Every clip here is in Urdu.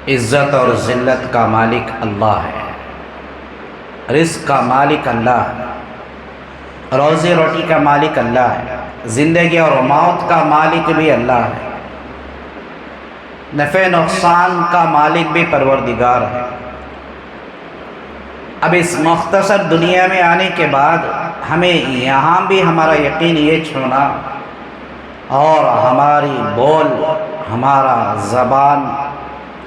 عزت اور ذلت کا مالک اللہ ہے، رزق کا مالک اللہ ہے، روزی روٹی کا مالک اللہ ہے، زندگی اور موت کا مالک بھی اللہ ہے، نفع نقصان کا مالک بھی پروردگار ہے۔ اب اس مختصر دنیا میں آنے کے بعد ہمیں یہاں بھی ہمارا یقین یہ چھوڑنا اور ہماری بول، ہمارا زبان،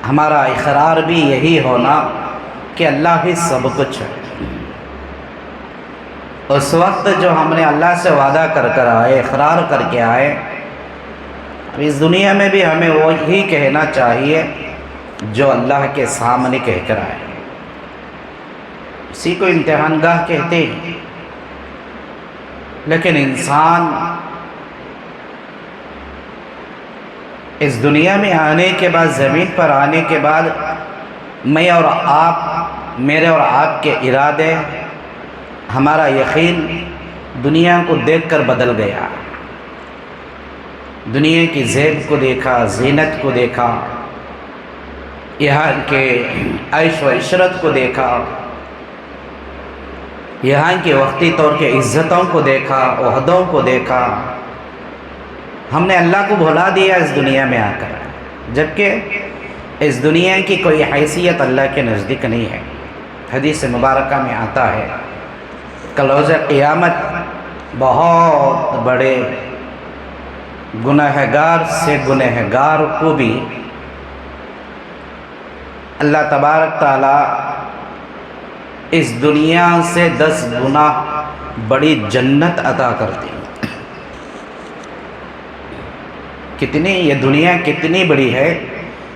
ہمارا اقرار بھی یہی ہونا کہ اللہ ہی سب کچھ ہے۔ اس وقت جو ہم نے اللہ سے وعدہ کر آئے، اقرار کر کے آئے، اب اس دنیا میں بھی ہمیں وہی کہنا چاہیے جو اللہ کے سامنے کہہ کر آئے۔ اسی کو امتحان گاہ کہتے ہیں، لیکن انسان اس دنیا میں آنے کے بعد، زمین پر آنے کے بعد، میں اور آپ، میرے اور آپ کے ارادے، ہمارا یقین دنیا کو دیکھ کر بدل گیا۔ دنیا کی زیب کو دیکھا، زینت کو دیکھا، یہاں کے عیش و عشرت کو دیکھا، یہاں کے وقتی طور کے عزتوں کو دیکھا، عہدوں کو دیکھا۔ ہم نے اللہ کو بھلا دیا اس دنیا میں آ کر، جبکہ اس دنیا کی کوئی حیثیت اللہ کے نزدیک نہیں ہے۔ حدیث مبارکہ میں آتا ہے کل روز قیامت بہت بڑے گنہگار سے گنہگار کو بھی اللہ تبارک تعالی اس دنیا سے 10 گنا بڑی جنت عطا کرتے ہیں۔ کتنی یہ دنیا کتنی بڑی ہے،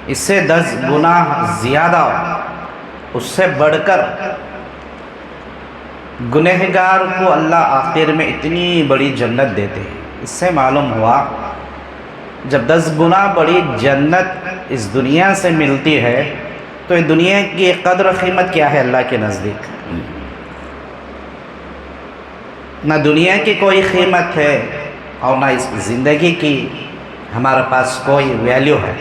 اس سے 10 گنا زیادہ، اس سے بڑھ کر گنہگار کو اللہ آخر میں اتنی بڑی جنت دیتے ہیں۔ اس سے معلوم ہوا جب 10 گنا بڑی جنت اس دنیا سے ملتی ہے تو اس دنیا کی قدر و قیمت کیا ہے اللہ کے نزدیک؟ نہ دنیا کی کوئی قیمت ہے اور نہ اس زندگی کی ہمارے پاس کوئی ویلیو ہے۔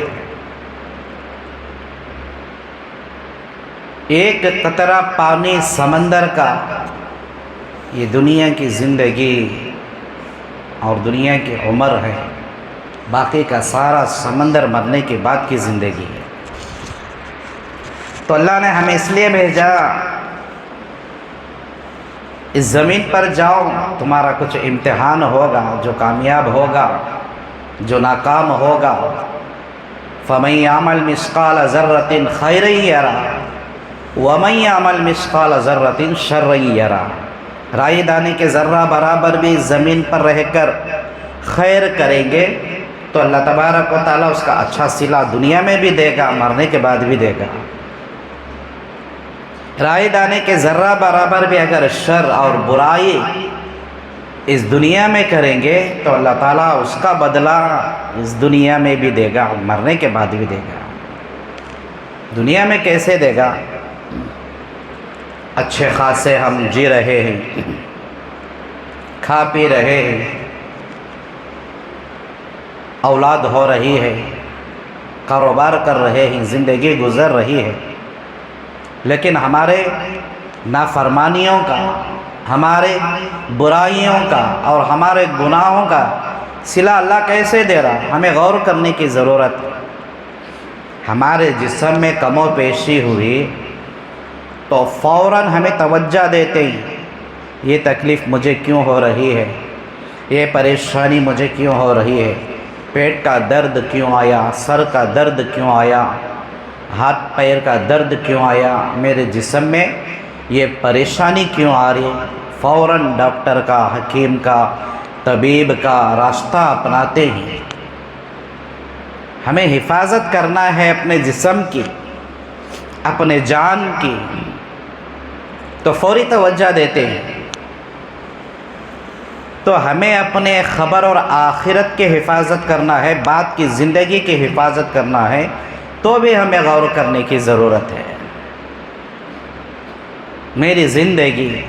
ایک قطرہ پانی سمندر کا یہ دنیا کی زندگی اور دنیا کی عمر ہے، باقی کا سارا سمندر مرنے کے بعد کی زندگی ہے۔ تو اللہ نے ہمیں اس لیے بھیجا، اس زمین پر جاؤ، تمہارا کچھ امتحان ہوگا، جو کامیاب ہوگا، جو ناکام ہوگا، فَمَن يَعْمَلْ مِثْقَالَ ذَرَّةٍ خَيْرًا يَرَهُ وَمَن يَعْمَلْ مِثْقَالَ ذَرَّةٍ شَرًّا يَرَهُ۔ رائے دانے کے ذرہ برابر بھی زمین پر رہ کر خیر کریں گے تو اللہ تبارک و تعالیٰ اس کا اچھا صلہ دنیا میں بھی دے گا، مرنے کے بعد بھی دے گا۔ رائے دانے کے ذرہ برابر بھی اگر شر اور برائی اس دنیا میں کریں گے تو اللہ تعالیٰ اس کا بدلہ اس دنیا میں بھی دے گا، مرنے کے بعد بھی دے گا۔ دنیا میں کیسے دے گا؟ اچھے خاصے ہم جی رہے ہیں، کھا پی رہے ہیں، اولاد ہو رہی ہے، کاروبار کر رہے ہیں، زندگی گزر رہی ہے، لیکن ہمارے نافرمانیوں کا، ہمارے برائیوں کا اور ہمارے گناہوں کا صلہ اللہ کیسے دے رہا؟ ہمیں غور کرنے کی ضرورت ہے۔ ہمارے جسم میں کم و بیشی ہوئی تو فوراً ہمیں توجہ دیتے ہیں، یہ تکلیف مجھے کیوں ہو رہی ہے، یہ پریشانی مجھے کیوں ہو رہی ہے، پیٹ کا درد کیوں آیا، سر کا درد کیوں آیا، ہاتھ پیر کا درد کیوں آیا، میرے جسم میں یہ پریشانی کیوں آ رہی؟ فوراً ڈاکٹر کا، حکیم کا، طبیب کا راستہ اپناتے ہیں۔ ہمیں حفاظت کرنا ہے اپنے جسم کی، اپنے جان کی، تو فوری توجہ دیتے ہیں۔ تو ہمیں اپنے خبر اور آخرت کی حفاظت کرنا ہے، بعد کی زندگی کی حفاظت کرنا ہے، تو بھی ہمیں غور کرنے کی ضرورت ہے۔ میری زندگی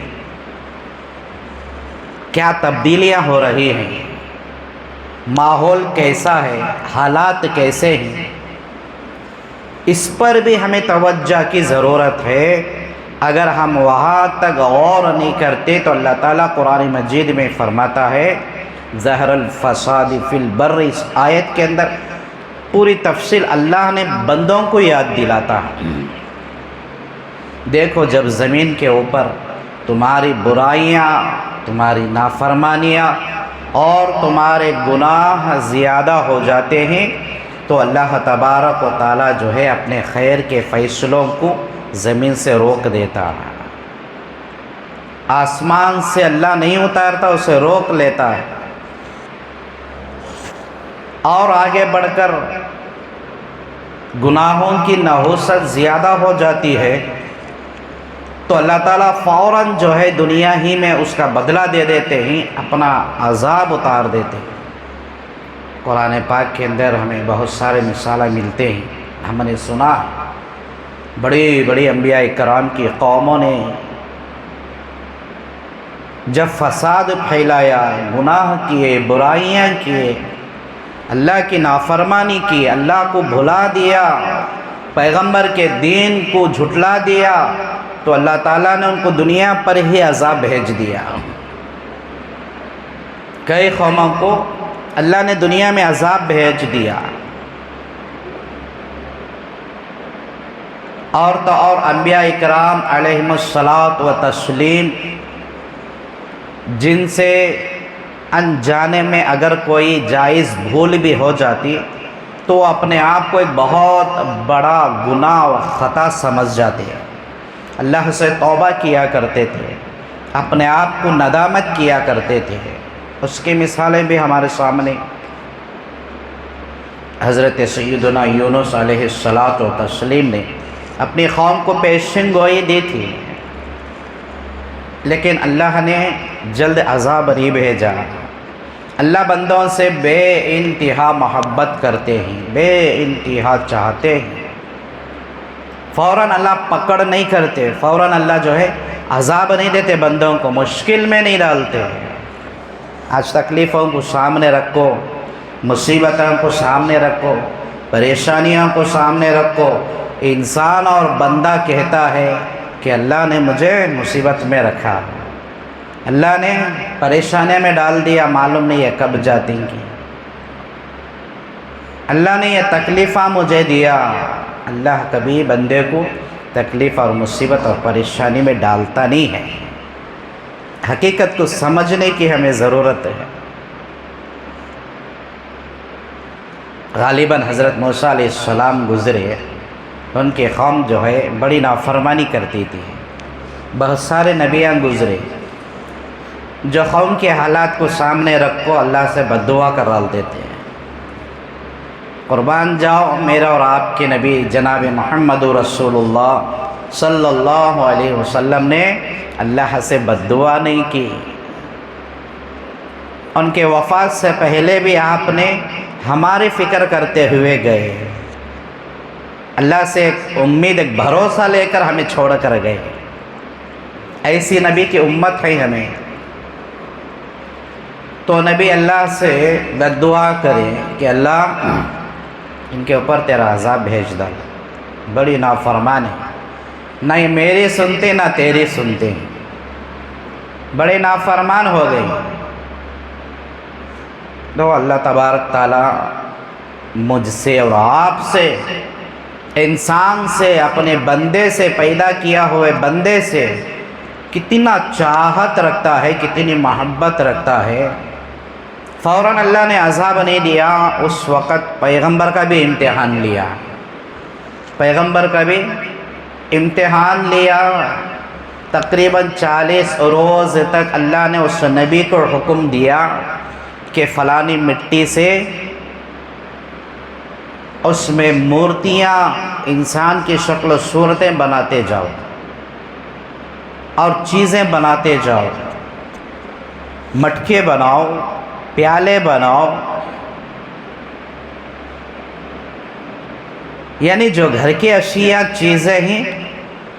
کیا تبدیلیاں ہو رہی ہیں، ماحول کیسا ہے، حالات کیسے ہیں، اس پر بھی ہمیں توجہ کی ضرورت ہے۔ اگر ہم وہاں تک غور نہیں کرتے تو اللہ تعالیٰ قرآن مجید میں فرماتا ہے ظہر الفساد فی البر، اس آیت کے اندر پوری تفصیل اللہ نے بندوں کو یاد دلاتا ہے۔ دیکھو جب زمین کے اوپر تمہاری برائیاں، تمہاری نافرمانیاں اور تمہارے گناہ زیادہ ہو جاتے ہیں تو اللہ تبارک و تعالیٰ جو ہے اپنے خیر کے فیصلوں کو زمین سے روک دیتا ہے۔ آسمان سے اللہ نہیں اتارتا، اسے روک لیتا ہے۔ اور آگے بڑھ کر گناہوں کی نحوست زیادہ ہو جاتی ہے تو اللہ تعالیٰ فوراً جو ہے دنیا ہی میں اس کا بدلہ دے دیتے ہیں، اپنا عذاب اتار دیتے ہیں۔ قرآن پاک کے اندر ہمیں بہت سارے مثالیں ملتے ہیں۔ ہم نے سنا بڑی بڑی انبیاء کرام کی قوموں نے جب فساد پھیلایا، گناہ کیے، برائیاں کیے، اللہ کی نافرمانی کی، اللہ کو بھلا دیا، پیغمبر کے دین کو جھٹلا دیا تو اللہ تعالیٰ نے ان کو دنیا پر ہی عذاب بھیج دیا۔ کئی قوموں کو اللہ نے دنیا میں عذاب بھیج دیا، اور تو اور انبیاء اکرام علیہم الصلاۃ و تسلیم جن سے انجانے میں اگر کوئی جائز بھول بھی ہو جاتی تو اپنے آپ کو ایک بہت بڑا گناہ و خطا سمجھ جاتے ہیں، اللہ سے توبہ کیا کرتے تھے، اپنے آپ کو ندامت کیا کرتے تھے۔ اس کی مثالیں بھی ہمارے سامنے حضرت سیدنا یونس علیہ الصلاۃ و تسلیم نے اپنی قوم کو پیشن گوئی دی تھی، لیکن اللہ نے جلد عذاب نہیں بھیجا۔ اللہ بندوں سے بے انتہا محبت کرتے ہیں، بے انتہا چاہتے ہیں۔ فوراً اللہ پکڑ نہیں کرتے، فوراً اللہ جو ہے عذاب نہیں دیتے، بندوں کو مشکل میں نہیں ڈالتے۔ آج تکلیفوں کو سامنے رکھو، مصیبتوں کو سامنے رکھو، پریشانیوں کو سامنے رکھو، انسان اور بندہ کہتا ہے کہ اللہ نے مجھے مصیبت میں رکھا، اللہ نے پریشانی میں ڈال دیا، معلوم نہیں ہے کب جاتی گی، اللہ نے یہ تکلیفہ مجھے دیا۔ اللہ کبھی بندے کو تکلیف اور مصیبت اور پریشانی میں ڈالتا نہیں ہے۔ حقیقت کو سمجھنے کی ہمیں ضرورت ہے۔ غالباً حضرت موسیٰ علیہ السلام گزرے، ان کی قوم جو ہے بڑی نافرمانی کرتی تھی۔ بہت سارے نبیاں گزرے جو قوم کے حالات کو سامنے رکھو اللہ سے بد دعا کر ڈال دیتے ہیں۔ قربان جاؤ میرا اور آپ کے نبی جناب محمد رسول اللہ صلی اللہ علیہ وسلم نے اللہ سے بد دعا نہیں کی۔ ان کے وفات سے پہلے بھی آپ نے ہماری فکر کرتے ہوئے گئے، اللہ سے ایک امید، ایک بھروسہ لے کر ہمیں چھوڑ کر گئے۔ ایسی نبی کی امت ہے ہمیں، تو نبی اللہ سے بد دعا کرے کہ اللہ ان کے اوپر تیرا عذاب بھیج ڈال، بڑی نافرمان ہے، نہ یہ میری سنتے نہ تیری سنتے، بڑے نافرمان ہو گئے۔ تو اللہ تبارک تعالیٰ مجھ سے اور آپ سے، انسان سے، اپنے بندے سے، پیدا کیا ہوئے بندے سے کتنا چاہت رکھتا ہے، کتنی محبت رکھتا ہے۔ فوراً اللہ نے عذاب نہیں دیا، اس وقت پیغمبر کا بھی امتحان لیا، پیغمبر کا بھی امتحان لیا۔ تقریباً 40 روز تک اللہ نے اس نبی کو حکم دیا کہ فلانی مٹی سے اس میں مورتیاں، انسان کی شکل و صورتیں بناتے جاؤ اور چیزیں بناتے جاؤ، مٹکے بناؤ، پیالے بناؤ، یعنی جو گھر کی اشیاء چیزیں ہیں،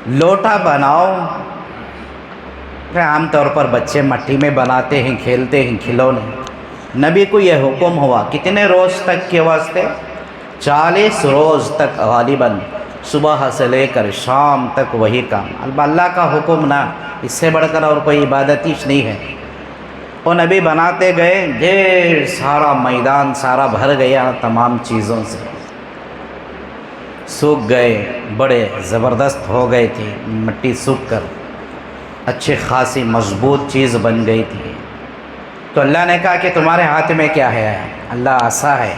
لوٹا بناؤ۔ عام طور پر بچے مٹی میں بناتے ہیں، کھیلتے ہیں، کھلونے۔ نبی کو یہ حکم ہوا، کتنے روز تک کے واسطے؟ 40 روز تک غالباً صبح سے لے کر شام تک وہی کام. اللہ کا حکم نہ، اس سے بڑھ کر اور کوئی عبادت ہی نہیں ہے. وہ نبی بناتے گئے، ڈھیر سارا میدان سارا بھر گیا تمام چیزوں سے، سوکھ گئے، بڑے زبردست ہو گئے تھے، مٹی سوکھ کر اچھی خاصی مضبوط چیز بن گئی تھی. تو اللہ نے کہا کہ تمہارے ہاتھ میں کیا ہے؟ اللہ عصا ہے،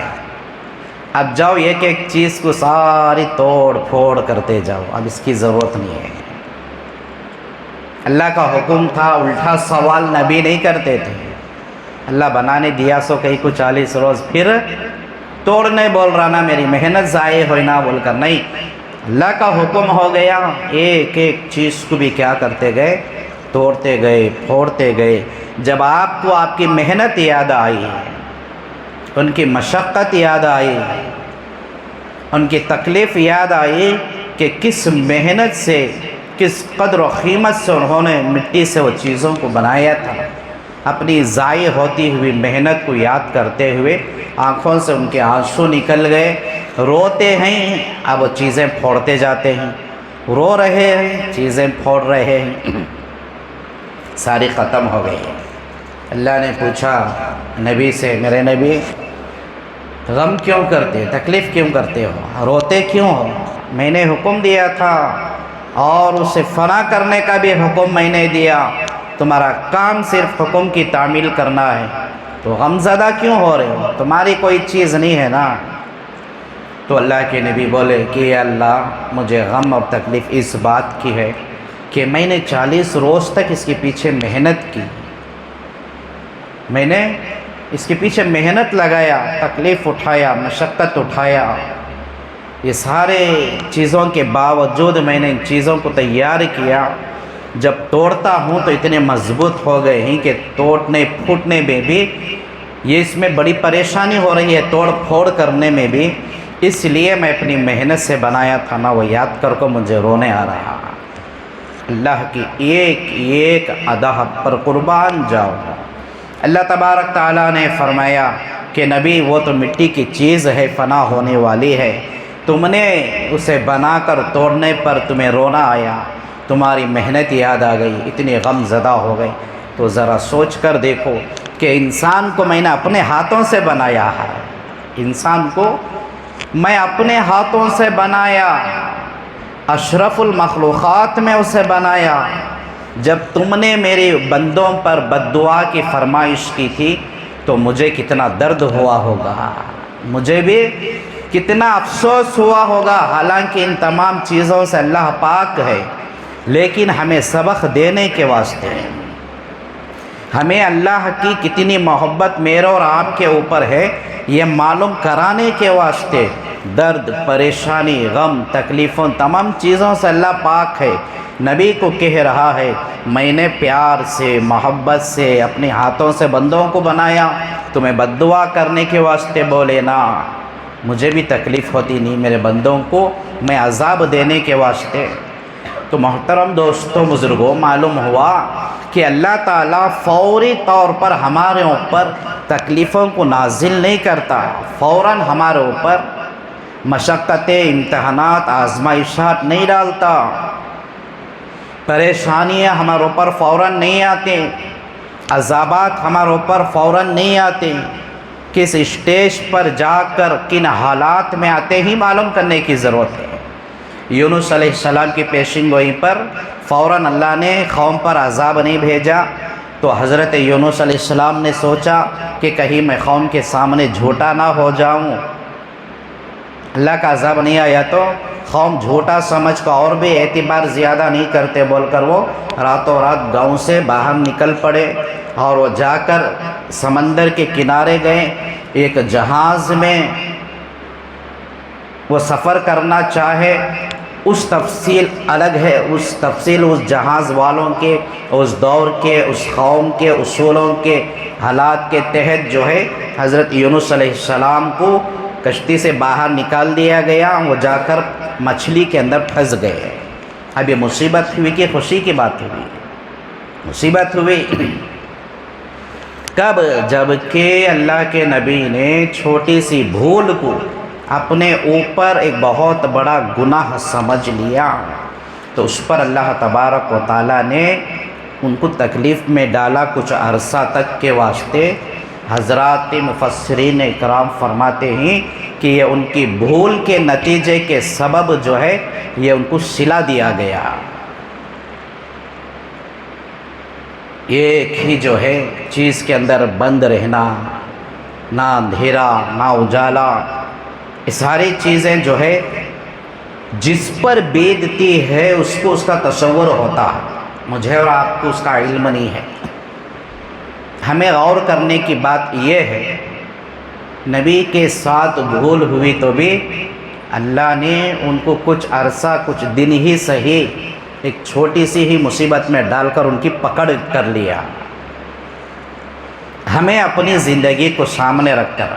اب جاؤ ایک ایک چیز کو ساری توڑ پھوڑ کرتے جاؤ، اب اس کی ضرورت نہیں ہے. اللہ کا حکم تھا، الٹا سوال نبی نہیں کرتے تھے. اللہ بنانے دیا سو کہیں کو 40 روز، پھر توڑنے بول رہا نا میری محنت ضائع ہوئی نہ بول کر، نہیں. اللہ کا حکم ہو گیا، ایک ایک چیز کو بھی کیا کرتے گئے؟ توڑتے گئے، پھوڑتے گئے. جب آپ کو آپ کی محنت یاد آئی، ان کی مشقت یاد آئی، ان کی تکلیف یاد آئی کہ کس محنت سے، کس قدر و قیمت سے انہوں نے مٹی سے وہ چیزوں کو بنایا تھا، اپنی ضائع ہوتی ہوئی محنت کو یاد کرتے ہوئے آنکھوں سے ان کے آنسو نکل گئے. روتے ہیں، اب وہ چیزیں پھوڑتے جاتے ہیں، رو رہے ہیں، چیزیں پھوڑ رہے ہیں، ساری ختم ہو گئی. اللہ نے پوچھا نبی سے، میرے نبی غم کیوں کرتے، تکلیف کیوں کرتے ہو، روتے کیوں ہو؟ میں نے حکم دیا تھا اور اسے فنا کرنے کا بھی حکم میں نے دیا، تمہارا کام صرف حکم کی تعمیل کرنا ہے، تو غم زدہ کیوں ہو رہے ہو؟ تمہاری کوئی چیز نہیں ہے نا. تو اللہ کے نبی بولے کہ اللہ مجھے غم اور تکلیف اس بات کی ہے کہ میں نے 40 روز تک اس کے پیچھے محنت کی، میں نے اس کے پیچھے محنت لگایا، تکلیف اٹھایا، مشقت اٹھایا. یہ سارے چیزوں کے باوجود میں نے ان چیزوں کو تیار کیا. جب توڑتا ہوں تو اتنے مضبوط ہو گئے ہیں کہ توڑنے پھوٹنے میں بھی یہ اس میں بڑی پریشانی ہو رہی ہے، توڑ پھوڑ کرنے میں بھی. اس لیے میں اپنی محنت سے بنایا تھا نا، وہ یاد کر کو مجھے رونے آ رہا. اللہ کی ایک ایک ادا پر قربان جاؤ. اللہ تبارک تعالیٰ نے فرمایا کہ نبی وہ تو مٹی کی چیز ہے، فنا ہونے والی ہے، تم نے اسے بنا کر توڑنے پر تمہیں رونا آیا، تمہاری محنت یاد آ گئی، اتنی غم زدہ ہو گئی. تو ذرا سوچ کر دیکھو کہ انسان کو میں نے اپنے ہاتھوں سے بنایا ہے، انسان کو میں اپنے ہاتھوں سے بنایا، اشرف المخلوقات میں اسے بنایا. جب تم نے میرے بندوں پر بد دعا کی فرمائش کی تھی تو مجھے کتنا درد ہوا ہوگا، مجھے بھی کتنا افسوس ہوا ہوگا. حالانکہ ان تمام چیزوں سے اللہ پاک ہے، لیکن ہمیں سبق دینے کے واسطے، ہمیں اللہ کی کتنی محبت میرے اور آپ کے اوپر ہے یہ معلوم کرانے کے واسطے، درد، پریشانی، غم، تکلیفوں، تمام چیزوں سے اللہ پاک ہے. نبی کو کہہ رہا ہے میں نے پیار سے، محبت سے اپنے ہاتھوں سے بندوں کو بنایا، تمہیں بد دعا کرنے کے واسطے بولے نا، مجھے بھی تکلیف ہوتی نہیں میرے بندوں کو میں عذاب دینے کے واسطے. تو محترم دوستوں، بزرگوں، معلوم ہوا کہ اللہ تعالیٰ فوری طور پر ہمارے اوپر تکلیفوں کو نازل نہیں کرتا، فوراً ہمارے اوپر مشقتیں، امتحانات، آزمائشات نہیں ڈالتا، پریشانیاں ہمارے اوپر فوراً نہیں آتے، عذابات ہمارے اوپر فوراً نہیں آتے. کس اسٹیج پر جا کر کن حالات میں آتے ہی معلوم کرنے کی ضرورت ہے. یونس علیہ السلام کی پیشن گوئی پر فوراً اللہ نے قوم پر عذاب نہیں بھیجا، تو حضرت یونس علیہ السلام نے سوچا کہ کہیں میں قوم کے سامنے جھوٹا نہ ہو جاؤں. اللہ کا عذاب نہیں آیا تو قوم جھوٹا سمجھ کا اور بھی اعتبار زیادہ نہیں کرتے بول کر وہ راتوں رات گاؤں سے باہر نکل پڑے اور وہ جا کر سمندر کے کنارے گئے. ایک جہاز میں وہ سفر کرنا چاہے، اس تفصیل الگ ہے، اس تفصیل اس جہاز والوں کے، اس دور کے، اس قوم کے اصولوں کے حالات کے تحت جو ہے حضرت یونس علیہ السلام کو کشتی سے باہر نکال دیا گیا. وہ جا کر مچھلی کے اندر پھنس گئے. اب یہ مصیبت ہوئی کہ خوشی کی بات ہوئی؟ مصیبت ہوئی. کب؟ جب کہ اللہ کے نبی نے چھوٹی سی بھول کو اپنے اوپر ایک بہت بڑا گناہ سمجھ لیا، تو اس پر اللہ تبارک و تعالیٰ نے ان کو تکلیف میں ڈالا کچھ عرصہ تک کے واسطے۔ حضرات مفسرین اکرام فرماتے ہیں کہ یہ ان کی بھول کے نتیجے کے سبب جو ہے یہ ان کو صلہ دیا گیا۔ ایک ہی جو ہے چیز کے اندر بند رہنا، نہ اندھیرا نہ اجالا، یہ ساری چیزیں جو ہے جس پر بیتتی ہے اس کو اس کا تصور ہوتا ہے، مجھے اور آپ کو اس کا علم نہیں ہے۔ ہمیں غور کرنے کی بات یہ ہے، نبی کے ساتھ بھول ہوئی تو بھی اللہ نے ان کو کچھ عرصہ کچھ دن ہی صحیح ایک چھوٹی سی ہی مصیبت میں ڈال کر ان کی پکڑ کر لیا۔ ہمیں اپنی زندگی کو سامنے رکھ کر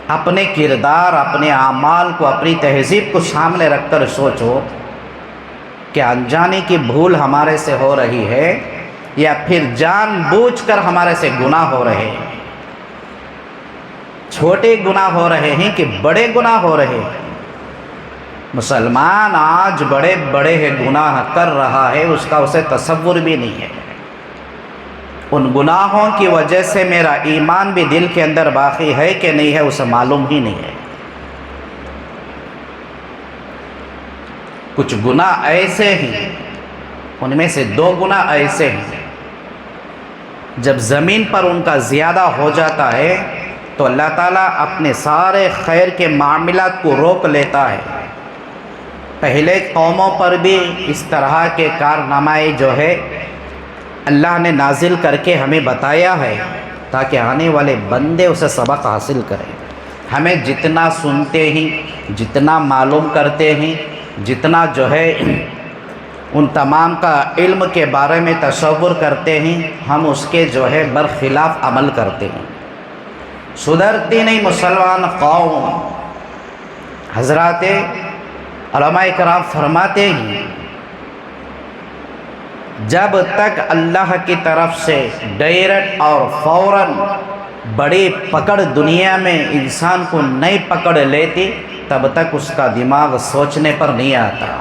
اپنے کردار، اپنے اعمال کو، اپنی تہذیب کو سامنے رکھ کر سوچو کہ انجانے کی بھول ہمارے سے ہو رہی ہے یا پھر جان بوجھ کر ہمارے سے گناہ ہو رہے ہیں، چھوٹے گناہ ہو رہے ہیں کہ بڑے گناہ ہو رہے ہیں۔ مسلمان آج بڑے بڑے گناہ کر رہا ہے، اس کا اسے تصور بھی نہیں ہے۔ ان گناہوں کی وجہ سے میرا ایمان بھی دل کے اندر باقی ہے کہ نہیں ہے اسے معلوم ہی نہیں ہے۔ کچھ گناہ ایسے ہیں، ان میں سے 2 گناہ ایسے ہیں جب زمین پر ان کا زیادہ ہو جاتا ہے تو اللہ تعالیٰ اپنے سارے خیر کے معاملات کو روک لیتا ہے۔ پہلے قوموں پر بھی اس طرح کے کارنامے جو ہے اللہ نے نازل کر کے ہمیں بتایا ہے تاکہ آنے والے بندے اسے سبق حاصل کریں۔ ہمیں جتنا سنتے ہیں، جتنا معلوم کرتے ہیں، جتنا جو ہے ان تمام کا علم کے بارے میں تصور کرتے ہیں، ہم اس کے جو ہے برخلاف عمل کرتے ہیں۔ سدھرتی نہیں مسلمان قوم۔ حضرات علماء کرام فرماتے ہیں جب تک اللہ کی طرف سے ڈائریکٹ اور فوراً بڑی پکڑ دنیا میں انسان کو نہیں پکڑ لیتی تب تک اس کا دماغ سوچنے پر نہیں آتا۔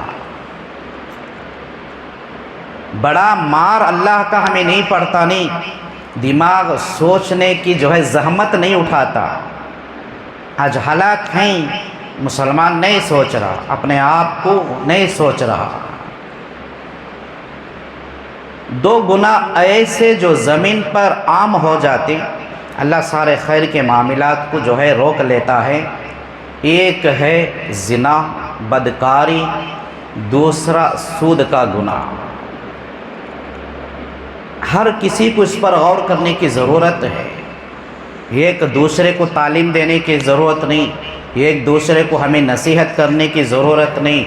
بڑا مار اللہ کا ہمیں نہیں پڑتا، نہیں دماغ سوچنے کی جو ہے زحمت نہیں اٹھاتا۔ آج حالات ہیں مسلمان نہیں سوچ رہا، اپنے آپ کو نہیں سوچ رہا۔ 2 گناہ ایسے جو زمین پر عام ہو جاتے، اللہ سارے خیر کے معاملات کو جو ہے روک لیتا ہے۔ ایک ہے زنا، بدکاری، دوسرا سود کا گناہ۔ ہر کسی کو اس پر غور کرنے کی ضرورت ہے۔ ایک دوسرے کو تعلیم دینے کی ضرورت نہیں، ایک دوسرے کو ہمیں نصیحت کرنے کی ضرورت نہیں،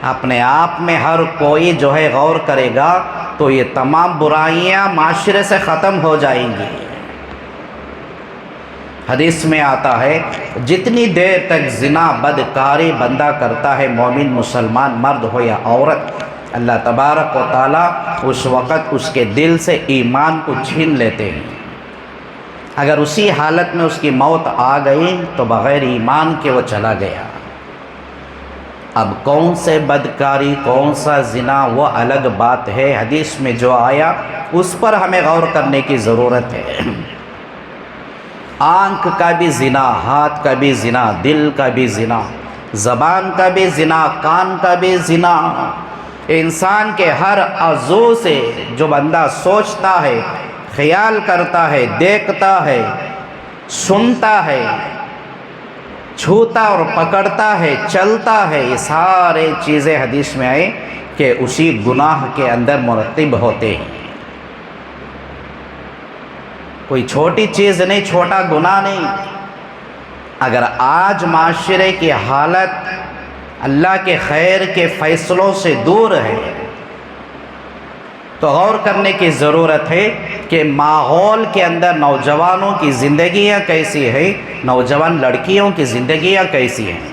اپنے آپ میں ہر کوئی جو ہے غور کرے گا تو یہ تمام برائیاں معاشرے سے ختم ہو جائیں گی۔ حدیث میں آتا ہے جتنی دیر تک زنا بدکاری بندہ کرتا ہے، مومن مسلمان مرد ہو یا عورت، اللہ تبارک و تعالیٰ اس وقت اس کے دل سے ایمان کو چھین لیتے ہیں۔ اگر اسی حالت میں اس کی موت آ گئی تو بغیر ایمان کے وہ چلا گیا۔ اب کون سے بدکاری، کون سا زنا، وہ الگ بات ہے۔ حدیث میں جو آیا اس پر ہمیں غور کرنے کی ضرورت ہے۔ آنکھ کا بھی زنا، ہاتھ کا بھی زنا، دل کا بھی زنا، زبان کا بھی زنا، کان کا بھی زنا۔ انسان کے ہر عضو سے جو بندہ سوچتا ہے، خیال کرتا ہے، دیکھتا ہے، سنتا ہے، چھوتا اور پکڑتا ہے، چلتا ہے، یہ سارے چیزیں حدیث میں آئے کہ اسی گناہ کے اندر مرتب ہوتے ہیں۔ کوئی چھوٹی چیز نہیں، چھوٹا گناہ نہیں۔ اگر آج معاشرے کی حالت اللہ کے خیر کے فیصلوں سے دور ہے تو غور کرنے کی ضرورت ہے کہ ماحول کے اندر نوجوانوں کی زندگیاں کیسی ہیں، نوجوان لڑکیوں کی زندگیاں کیسی ہیں،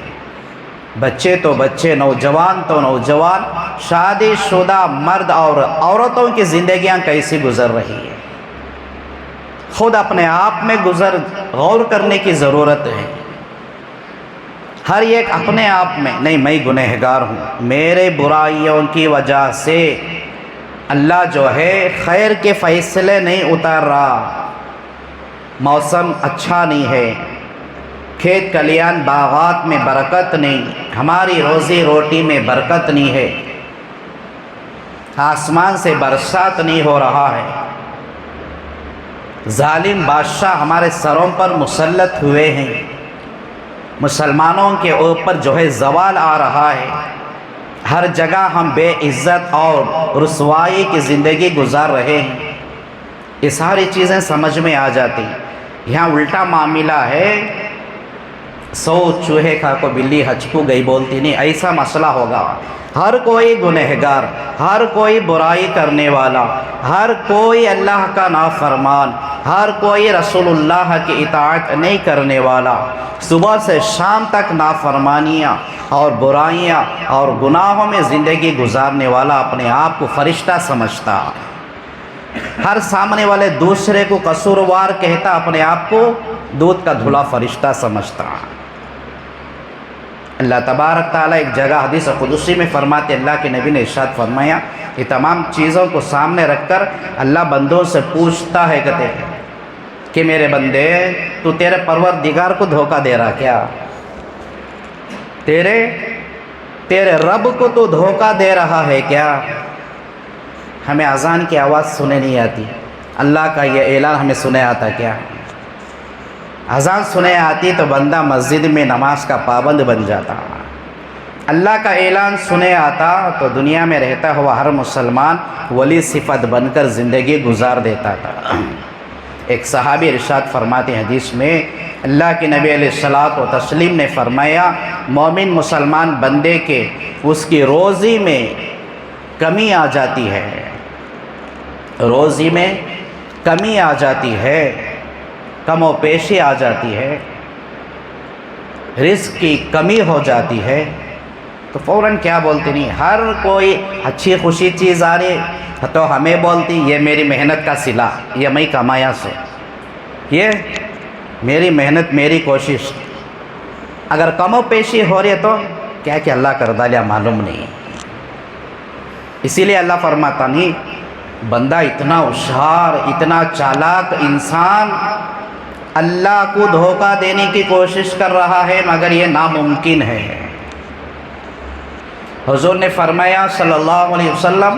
بچے تو بچے، نوجوان تو نوجوان، شادی شدہ مرد اور عورتوں کی زندگیاں کیسی گزر رہی ہیں۔ خود اپنے آپ میں غور کرنے کی ضرورت ہے۔ ہر ایک اپنے آپ میں نہیں میں گنہگار ہوں، میرے برائیوں کی وجہ سے اللہ جو ہے خیر کے فیصلے نہیں اتار رہا، موسم اچھا نہیں ہے، کھیت کلیان باغات میں برکت نہیں، ہماری روزی روٹی میں برکت نہیں ہے، آسمان سے برسات نہیں ہو رہا ہے، ظالم بادشاہ ہمارے سروں پر مسلط ہوئے ہیں، مسلمانوں کے اوپر جو ہے زوال آ رہا ہے، ہر جگہ ہم بے عزت اور رسوائی کی زندگی گزار رہے ہیں، یہ ساری چیزیں سمجھ میں آ جاتی ہیں۔ یہاں الٹا معاملہ ہے، 100 چوہے کھا کو بلی ہچکو گئی بولتی نہیں، ایسا مسئلہ ہوگا۔ ہر کوئی گنہگار، ہر کوئی برائی کرنے والا، ہر کوئی اللہ کا نافرمان، ہر کوئی رسول اللہ کی اطاعت نہیں کرنے والا، صبح سے شام تک نافرمانیاں اور برائیاں اور گناہوں میں زندگی گزارنے والا اپنے آپ کو فرشتہ سمجھتا، ہر سامنے والے دوسرے کو قصوروار کہتا، اپنے آپ کو دودھ کا دھلا فرشتہ سمجھتا۔ اللہ تبارک تعالیٰ ایک جگہ حدیث قدسی میں فرماتے، اللہ کے نبی نے ارشاد فرمایا، یہ تمام چیزوں کو سامنے رکھ کر اللہ بندوں سے پوچھتا ہے کہتے ہیں کہ میرے بندے تو تیرے پروردگار کو دھوکہ دے رہا کیا؟ تیرے رب کو تو دھوکہ دے رہا ہے کیا؟ ہمیں اذان کی آواز سنے نہیں آتی، اللہ کا یہ اعلان ہمیں سنے آتا کیا؟ اذان سنے آتی تو بندہ مسجد میں نماز کا پابند بن جاتا، اللہ کا اعلان سنے آتا تو دنیا میں رہتا ہوا ہر مسلمان ولی صفت بن کر زندگی گزار دیتا تھا۔ ایک صحابی ارشاد فرماتے ہیں حدیث میں، اللہ کے نبی علیہ الصلوۃ والتسلیم نے فرمایا، مومن مسلمان بندے کے اس کی روزی میں کمی آ جاتی ہے، روزی میں کمی آ جاتی ہے، کم و پیشی آ جاتی ہے، رزق کی کمی ہو جاتی ہے تو فوراً کیا بولتی نہیں، ہر کوئی اچھی خوشی چیز آ رہی تو ہمیں بولتی یہ میری محنت کا صلہ، یہ میں کمایا سو، یہ میری محنت میری کوشش۔ اگر کم و پیشی ہو رہی ہے تو کیا کہ اللہ کر ڈالیا معلوم نہیں، اسی لیے اللہ فرماتا نہیں، بندہ اتنا ہوشیار اتنا چالاک انسان اللہ کو دھوکہ دینے کی کوشش کر رہا ہے، مگر یہ ناممکن ہے۔ حضور نے فرمایا صلی اللہ علیہ وسلم،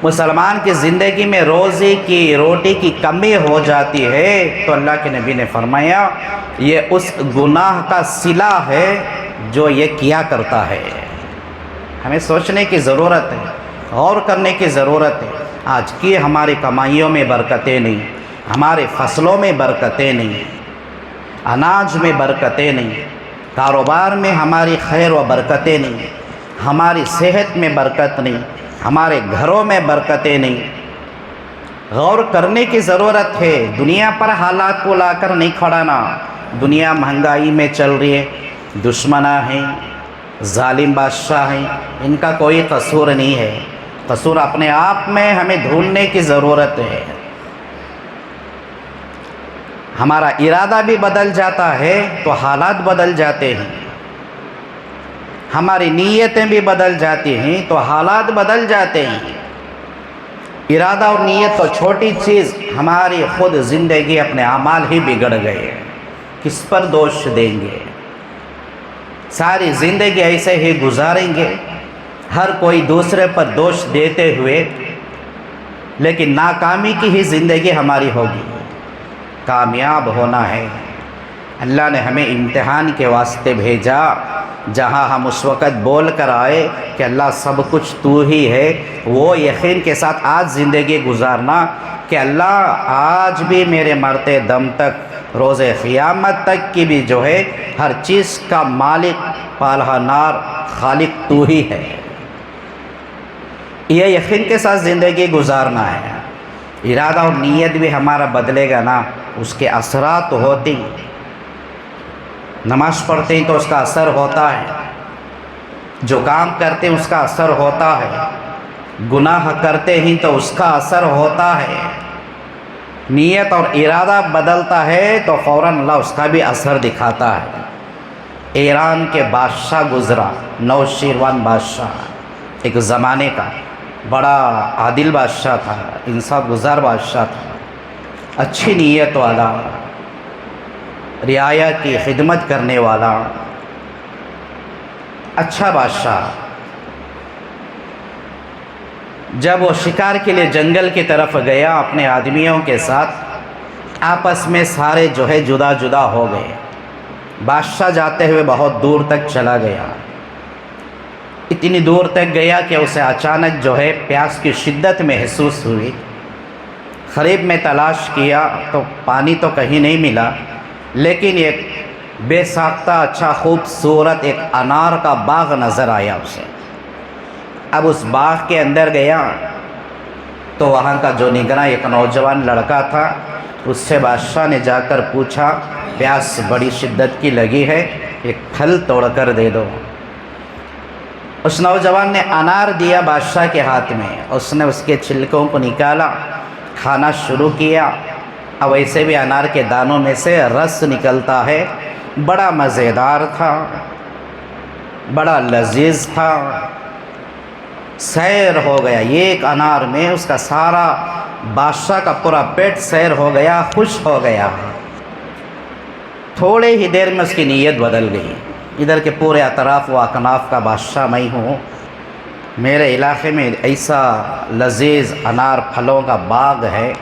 مسلمان کی زندگی میں روزی کی روٹی کی کمی ہو جاتی ہے تو اللہ کے نبی نے فرمایا یہ اس گناہ کا صلہ ہے جو یہ کیا کرتا ہے۔ ہمیں سوچنے کی ضرورت ہے، غور کرنے کی ضرورت ہے۔ آج کی ہماری کمائیوں میں برکتیں نہیں، ہمارے فصلوں میں برکتیں نہیں، اناج میں برکتیں نہیں، کاروبار میں ہماری خیر و برکتیں نہیں، ہماری صحت میں برکت نہیں، ہمارے گھروں میں برکتیں نہیں۔ غور کرنے کی ضرورت ہے، دنیا پر حالات کو لا کر نہیں کھڑانا۔ دنیا مہنگائی میں چل رہی ہے، دشمناں ہیں، ظالم بادشاہ ہیں، ان کا کوئی قصور نہیں ہے، قصور اپنے آپ میں ہمیں ڈھونڈنے کی ضرورت ہے۔ ہمارا ارادہ بھی بدل جاتا ہے تو حالات بدل جاتے ہیں، ہماری نیتیں بھی بدل جاتی ہیں تو حالات بدل جاتے ہیں۔ ارادہ اور نیت تو چھوٹی چیز، ہماری خود زندگی اپنے اعمال ہی بگڑ گئے، کس پر دوش دیں گے؟ ساری زندگی ایسے ہی گزاریں گے، ہر کوئی دوسرے پر دوش دیتے ہوئے، لیکن ناکامی کی ہی زندگی ہماری ہوگی۔ کامیاب ہونا ہے، اللہ نے ہمیں امتحان کے واسطے بھیجا، جہاں ہم اس وقت بول کر آئے کہ اللہ سب کچھ تو ہی ہے، وہ یقین کے ساتھ آج زندگی گزارنا کہ اللہ آج بھی میرے مرتے دم تک، روز قیامت تک کی بھی جو ہے ہر چیز کا مالک، پالہانار، خالق تو ہی ہے۔ یہ یقین کے ساتھ زندگی گزارنا ہے۔ ارادہ اور نیت بھی ہمارا بدلے گا نا، اس کے اثرات ہوتے ہیں۔ نماز پڑھتے ہیں تو اس کا اثر ہوتا ہے، جو کام کرتے ہیں اس کا اثر ہوتا ہے، گناہ کرتے ہیں تو اس کا اثر ہوتا ہے۔ نیت اور ارادہ بدلتا ہے تو فوراً اللہ اس کا بھی اثر دکھاتا ہے۔ ایران کے بادشاہ گزرا، نوشیروان بادشاہ، ایک زمانے کا بڑا عادل بادشاہ تھا، انصاف گزار بادشاہ تھا، اچھی نیت والا، رعایا کی خدمت کرنے والا اچھا بادشاہ۔ جب وہ شکار کے لیے جنگل کی طرف گیا اپنے آدمیوں کے ساتھ، آپس میں سارے جو ہے جدا جدا ہو گئے۔ بادشاہ جاتے ہوئے بہت دور تک چلا گیا، اتنی دور تک گیا کہ اسے اچانک جو ہے پیاس کی شدت محسوس ہوئی۔ قریب میں تلاش کیا تو پانی تو کہیں نہیں ملا، لیکن ایک بے ساختہ اچھا خوبصورت ایک انار کا باغ نظر آیا اسے۔ اب اس باغ کے اندر گیا تو وہاں کا جو نگراں ایک نوجوان لڑکا تھا، اس سے بادشاہ نے جا کر پوچھا، پیاس بڑی شدت کی لگی ہے، ایک پھل توڑ کر دے دو۔ اس نوجوان نے انار دیا بادشاہ کے ہاتھ میں، اس نے اس کے چھلکوں کو نکالا، کھانا شروع کیا۔ اب ویسے بھی انار کے دانوں میں سے رس نکلتا ہے، بڑا مزیدار تھا، بڑا لذیذ تھا۔ سیر ہو گیا ایک انار میں، اس کا سارا بادشاہ کا پورا پیٹ سیر ہو گیا، خوش ہو گیا۔ تھوڑے ہی دیر میں اس کی نیت بدل گئی، ادھر کے پورے اطراف و اکناف کا بادشاہ میں ہوں، میرے علاقے میں ایسا لذیذ انار پھلوں کا باغ ہے،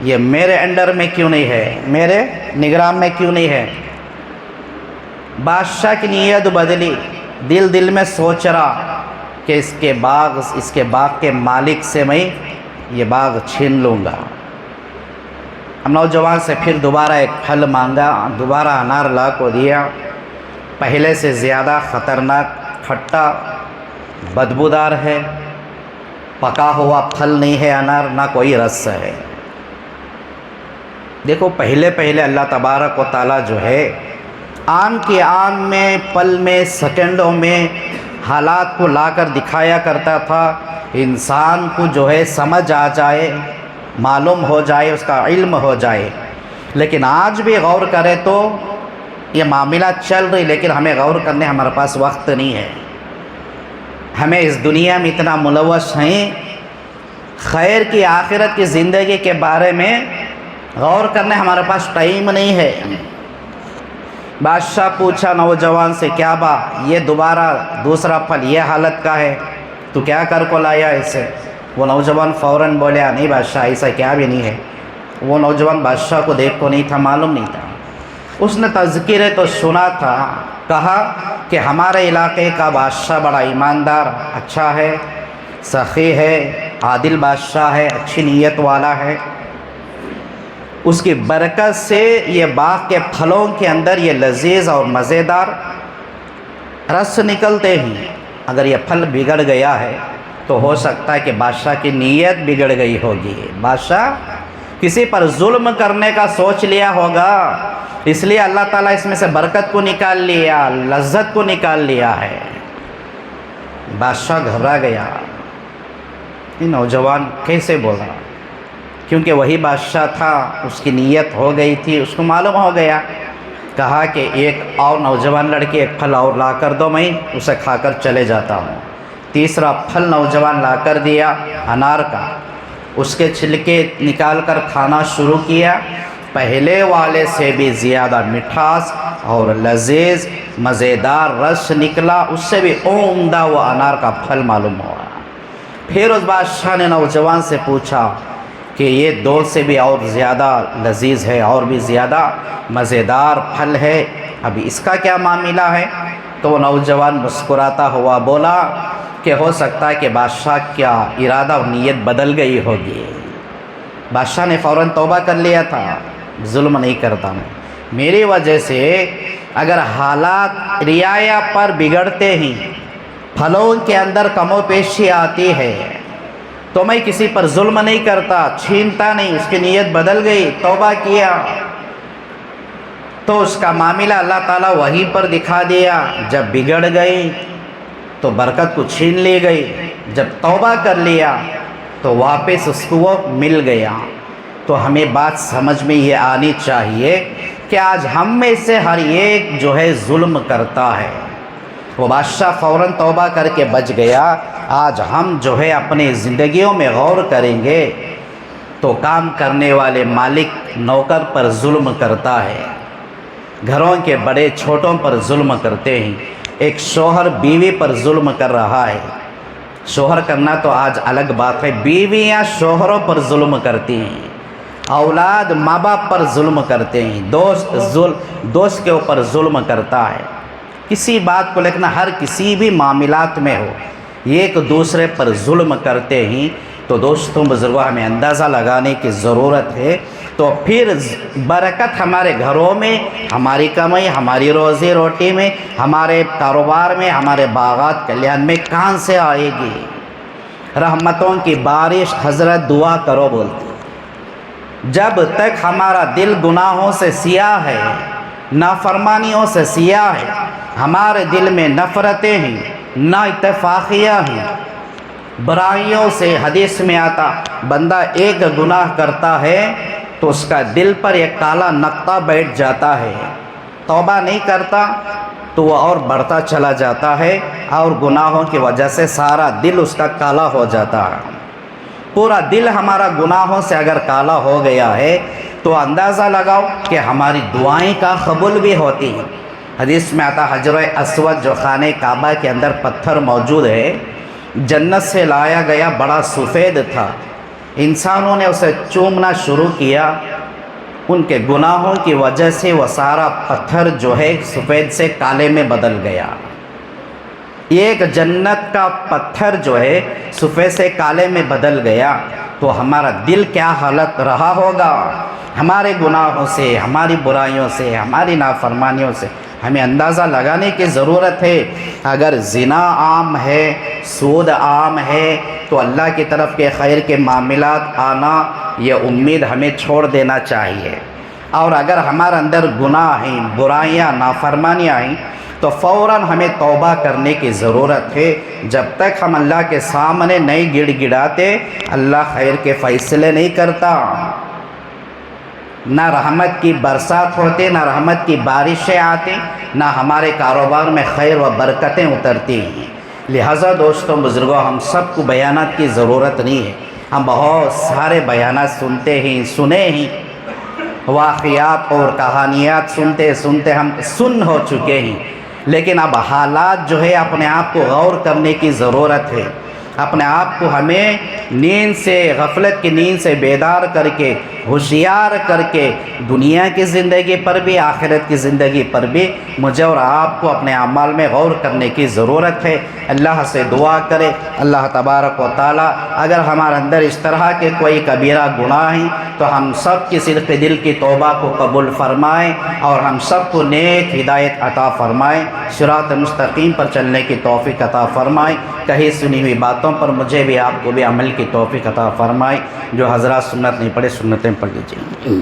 یہ میرے انڈر میں کیوں نہیں ہے، میرے نگران میں کیوں نہیں ہے؟ بادشاہ کی نیت بدلی، دل میں سوچ رہا کہ اس کے باغ کے مالک سے میں یہ باغ چھین لوں گا۔ ہم نوجوان سے پھر دوبارہ ایک پھل مانگا، دوبارہ انار لا کو دیا، پہلے سے زیادہ خطرناک، کھٹا، بدبودار ہے، پکا ہوا پھل نہیں ہے انار، نہ کوئی رس ہے۔ دیکھو پہلے اللہ تبارک و تعالیٰ جو ہے آن کے آن میں، پل میں، سیکنڈوں میں حالات کو لا کر دکھایا کرتا تھا، انسان کو جو ہے سمجھ آ جائے، معلوم ہو جائے، اس کا علم ہو جائے۔ لیکن آج بھی غور کرے تو یہ معاملات چل رہی، لیکن ہمیں غور کرنے ہمارے پاس وقت نہیں ہے۔ ہمیں اس دنیا میں اتنا ملوث ہیں، خیر کی آخرت کی زندگی کے بارے میں غور کرنے ہمارے پاس ٹائم نہیں ہے۔ بادشاہ پوچھا نوجوان سے، کیا یہ دوسرا پھل یہ حالت کا ہے، تو کیا کر کو لایا اسے؟ وہ نوجوان فوراً بولیا، نہیں بادشاہ ایسا کیا بھی نہیں ہے۔ وہ نوجوان بادشاہ کو دیکھ کو نہیں تھا، معلوم نہیں تھا، اس نے تذکرے تو سنا تھا، کہا کہ ہمارے علاقے کا بادشاہ بڑا ایماندار، اچھا ہے، سخی ہے، عادل بادشاہ ہے، اچھی نیت والا ہے، اس کی برکت سے یہ باغ کے پھلوں کے اندر یہ لذیذ اور مزیدار رس نکلتے ہیں۔ اگر یہ پھل بگڑ گیا ہے تو ہو سکتا ہے کہ بادشاہ کی نیت بگڑ گئی ہوگی، بادشاہ کسی پر ظلم کرنے کا سوچ لیا ہوگا، اس لیے اللہ تعالیٰ اس میں سے برکت کو نکال لیا، لذت کو نکال لیا ہے۔ بادشاہ گھبرا گیا، یہ نوجوان کیسے بولا؟ کیونکہ وہی بادشاہ تھا، اس کی نیت ہو گئی تھی، اس کو معلوم ہو گیا۔ کہا کہ ایک اور نوجوان لڑکی ایک پھل اور لا کر دو، میں اسے کھا کر چلے جاتا ہوں۔ تیسرا پھل نوجوان لا کر دیا انار کا، اس کے چھلکے نکال کر کھانا شروع کیا، پہلے والے سے بھی زیادہ مٹھاس اور لذیذ مزیدار رس نکلا، اس سے بھی عمدہ وہ انار کا پھل معلوم ہوا۔ پھر اس بادشاہ نے نوجوان سے پوچھا کہ یہ دو سے بھی اور زیادہ لذیذ ہے، اور بھی زیادہ مزیدار پھل ہے، ابھی اس کا کیا معاملہ ہے؟ تو وہ نوجوان مسکراتا ہوا بولا کہ ہو سکتا ہے کہ بادشاہ کیا ارادہ اور نیت بدل گئی ہوگی۔ بادشاہ نے فوراً توبہ کر لیا تھا، ظلم نہیں کرتا میں، میری وجہ سے اگر حالات رعایا پر بگڑتے ہیں، پھلوں کے اندر کم و بیشی آتی ہے، تو میں کسی پر ظلم نہیں کرتا، چھینتا نہیں، اس کی نیت بدل گئی، توبہ کیا، تو اس کا معاملہ اللہ تعالیٰ وہیں پر دکھا دیا۔ جب بگڑ گئی تو برکت کو چھین لی گئی، جب توبہ کر لیا تو واپس اس کو وہ مل گیا۔ تو ہمیں بات سمجھ میں یہ آنی چاہیے کہ آج ہم میں سے ہر ایک جو ہے ظلم کرتا ہے۔ وہ بادشاہ فوراً توبہ کر کے بچ گیا۔ آج ہم جو ہے اپنی زندگیوں میں غور کریں گے تو کام کرنے والے مالک نوکر پر ظلم کرتا ہے، گھروں کے بڑے چھوٹوں پر ظلم کرتے ہیں، ایک شوہر بیوی پر ظلم کر رہا ہے۔ شوہر کرنا تو آج الگ بات ہے، بیویاں شوہروں پر ظلم کرتی ہیں، اولاد ماں باپ پر ظلم کرتے ہیں، دوست کے اوپر ظلم کرتا ہے۔ کسی بات کو لیکن ہر کسی بھی معاملات میں ہو ایک دوسرے پر ظلم کرتے ہیں، تو دوستوں بزرگوں ہمیں اندازہ لگانے کی ضرورت ہے۔ تو پھر برکت ہمارے گھروں میں، ہماری کمائی، ہماری روزی روٹی میں، ہمارے کاروبار میں، ہمارے باغات کلیان میں کہاں سے آئے گی؟ رحمتوں کی بارش حضرت دعا کرو بولتے۔ جب تک ہمارا دل گناہوں سے سیاہ ہے، نافرمانیوں سے سیاہ ہے، ہمارے دل میں نفرتیں ہیں، نا اتفاقیاں ہیں، برائیوں سے، حدیث میں آتا بندہ ایک گناہ کرتا ہے تو اس کا دل پر ایک کالا نقطہ بیٹھ جاتا ہے، توبہ نہیں کرتا تو وہ اور بڑھتا چلا جاتا ہے، اور گناہوں کی وجہ سے سارا دل اس کا کالا ہو جاتا ہے۔ پورا دل ہمارا گناہوں سے اگر کالا ہو گیا ہے تو اندازہ لگاؤ کہ ہماری دعائیں کا قبول بھی ہوتی ہیں۔ حدیث میں آتا حجر اسود جو خانہ کعبہ کے اندر پتھر موجود ہے، جنت سے لایا گیا، بڑا سفید تھا، انسانوں نے اسے چومنا شروع کیا، ان کے گناہوں کی وجہ سے وہ سارا پتھر جو ہے سفید سے کالے میں بدل گیا۔ ایک جنت کا پتھر جو ہے سفید سے کالے میں بدل گیا تو ہمارا دل کیا حالت رہا ہوگا؟ ہمارے گناہوں سے، ہماری برائیوں سے، ہماری نافرمانیوں سے ہمیں اندازہ لگانے کی ضرورت ہے۔ اگر زنا عام ہے، سود عام ہے، تو اللہ کی طرف کے خیر کے معاملات آنا یہ امید ہمیں چھوڑ دینا چاہیے۔ اور اگر ہمارے اندر گناہ ہیں، برائیاں، نافرمانیاں ہیں تو فوراً ہمیں توبہ کرنے کی ضرورت ہے۔ جب تک ہم اللہ کے سامنے نہیں گڑ گڑاتے، اللہ خیر کے فیصلے نہیں کرتا۔ نہ رحمت کی برسات ہوتی، نہ رحمت کی بارشیں آتی، نہ ہمارے کاروبار میں خیر و برکتیں اترتی ہیں۔ لہٰذا دوستوں بزرگوں، ہم سب کو بیانات کی ضرورت نہیں ہے۔ ہم بہت سارے بیانات سنتے ہیں، سنے ہیں، واقعات اور کہانیات سنتے سنتے ہم سن ہو چکے ہیں، لیکن اب حالات جو ہے اپنے آپ کو غور کرنے کی ضرورت ہے۔ اپنے آپ کو ہمیں نیند سے، غفلت کی نیند سے بیدار کر کے، ہوشیار کر کے، دنیا کی زندگی پر بھی، آخرت کی زندگی پر بھی مجھے اور آپ کو اپنے اعمال میں غور کرنے کی ضرورت ہے۔ اللہ سے دعا کرے اللہ تبارک و تعالیٰ اگر ہمارے اندر اس طرح کے کوئی کبیرہ گناہ ہیں تو ہم سب کی صدق دل کی توبہ کو قبول فرمائیں، اور ہم سب کو نیک ہدایت عطا فرمائیں، صراط مستقیم پر چلنے کی توفیق عطا فرمائیں۔ کہیں سنی ہوئی باتوں پر مجھے بھی آپ کو بھی عمل کی توفیق عطا فرمائیں۔ جو حضرات سنت نہیں پڑھے سنتیں پڑھ لیجیے۔